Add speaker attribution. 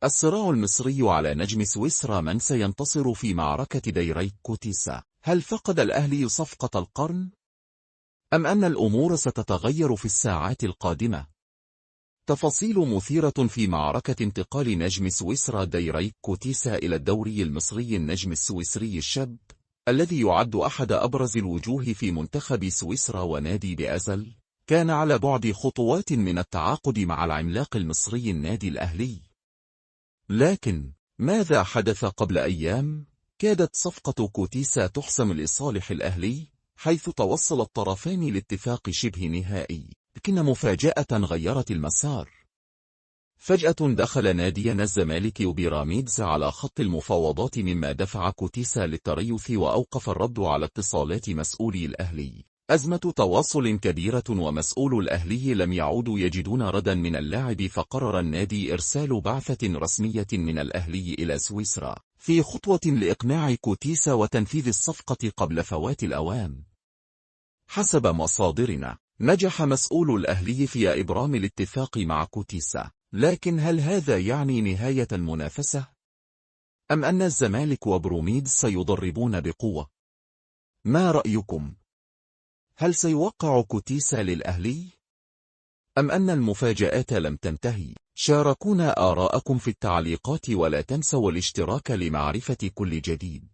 Speaker 1: الصراع المصري على نجم سويسرا. من سينتصر في معركة ديريك كوتيسا؟ هل فقد الأهلي صفقة القرن؟ أم أن الأمور ستتغير في الساعات القادمة؟ تفاصيل مثيرة في معركة انتقال نجم سويسرا ديريك كوتيسا إلى الدوري المصري. النجم السويسري الشاب الذي يعد أحد أبرز الوجوه في منتخب سويسرا ونادي بازل، كان على بعد خطوات من التعاقد مع العملاق المصري النادي الأهلي. لكن ماذا حدث قبل أيام؟ كادت صفقة كوتيسا تحسم لصالح الأهلي، حيث توصل الطرفان لاتفاق شبه نهائي، لكن مفاجأة غيرت المسار. فجأة دخل نادينا الزمالك وبيراميدز على خط المفاوضات، مما دفع كوتيسا للتريث وأوقف الرد على اتصالات مسؤولي الأهلي. أزمة تواصل كبيرة، ومسؤول الأهلي لم يعودوا يجدون ردا من اللاعب، فقرر النادي إرسال بعثة رسمية من الأهلي إلى سويسرا في خطوة لإقناع كوتيسا وتنفيذ الصفقة قبل فوات الأوان. حسب مصادرنا، نجح مسؤول الأهلي في إبرام الاتفاق مع كوتيسا، لكن هل هذا يعني نهاية المنافسة؟ أم أن الزمالك وبروميدز سيضربون بقوة؟ ما رأيكم؟ هل سيوقع كوتيسا للأهلي؟ أم أن المفاجآت لم تنتهي؟ شاركونا آراءكم في التعليقات، ولا تنسوا الاشتراك لمعرفة كل جديد.